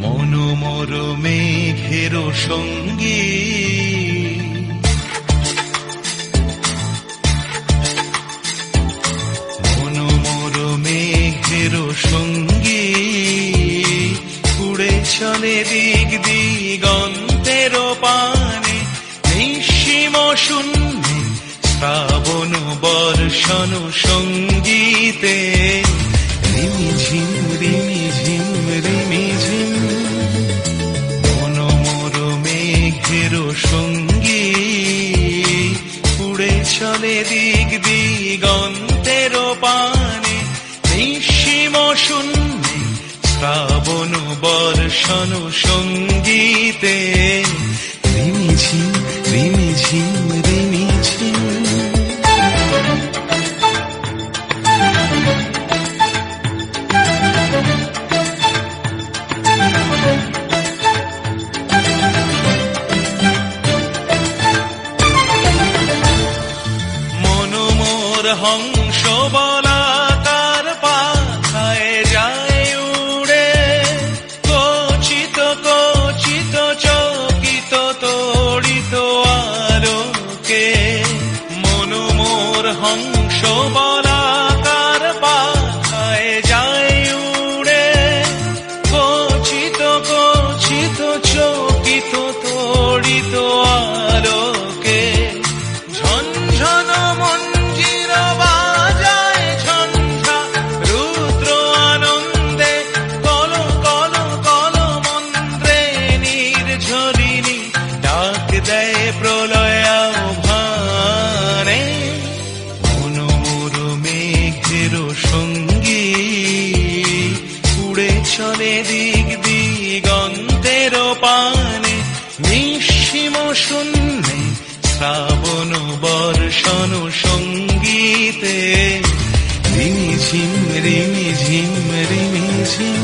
মনোমর মেঘের সঙ্গী মনোমর মেঘের সঙ্গী উড়ে চলে দিক দিগন্তের পানে নিঃসীম শূন্যে শ্রাবণ বর্ষণ সঙ্গীতে রিমিঝিম রিমিঝিম রিমিঝিম মনোমর মেঘের সঙ্গী উড়ে চলে দিক দিগন্তের পানে নিঃসীম শূন্যে শ্রাবণ বর্ষণ সঙ্গীতে রিমিঝিম রিমিঝিম রিমিঝিম হংস বলাকার পাখায় যায় উড়ে কচিত কচিত চকিত তড়িত আলোকে মনোমর হংস বলাকার পাখায় যায় উড়ে কচিত কচিত চকিত তড়িত আলোকে ঝনঝন চলে দিক দিগন্তের পানে নিঃসীম শূন্যে শ্রাবণ বর্ষণ সঙ্গীতে রিমিঝিম রিমিঝিম রিমিঝিম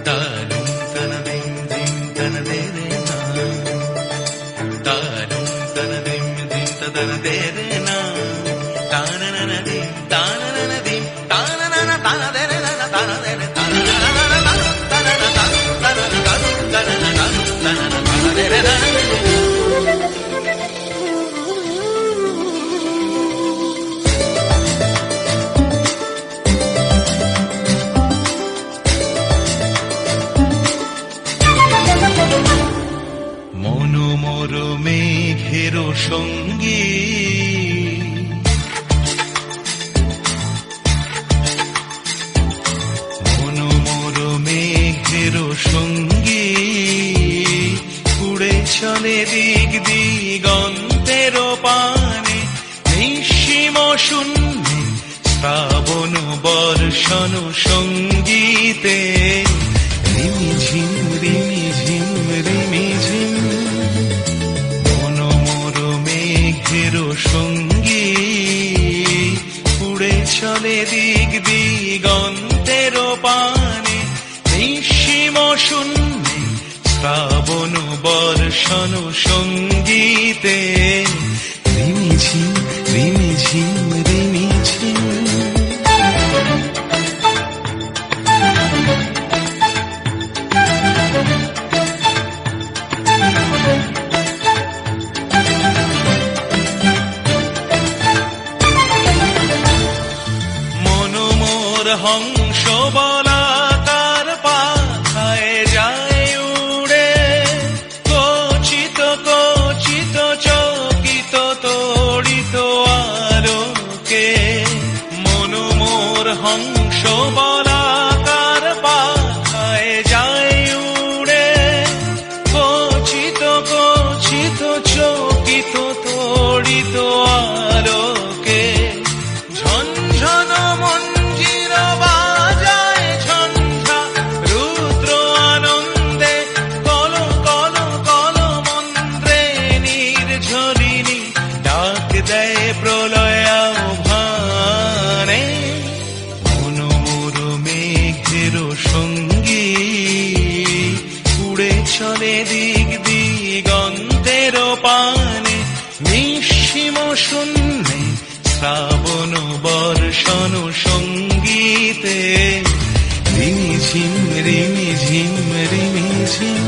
তারুম তনদিম দিম তনদে রে না তারুম তনদিম দিম তনদে রে না মনোমর মেঘের সঙ্গী মনোমর মেঘের সঙ্গী উড়ে চলে দিক দিগন্তের পানে নিঃসীম শূন্যে শ্রাবণ বর্ষণ সঙ্গীতে রিমিঝিম রিমিঝিম রিমিঝিম মনোমর মেঘের সঙ্গী উড়ে চলে দিক দিগন্তের পানে নিঃসীম শূন্যে শ্রাবণ বর্ষণ সঙ্গীতে রিমিঝিম রিমিঝিম রিমিঝিম হংস বলাকার পাখায় যায় উড়ে কচিত কচিত চকিত তড়িত আলোকে মনোমর হংস বলাকার পাখায় যায় উড়ে কচিত দিক দিগন্তের পানে নিঃসীম শূন্যে শ্রাবণ বর্ষণ সঙ্গীতে রিমি ঝিম রিমি ঝিম রিমি ঝিম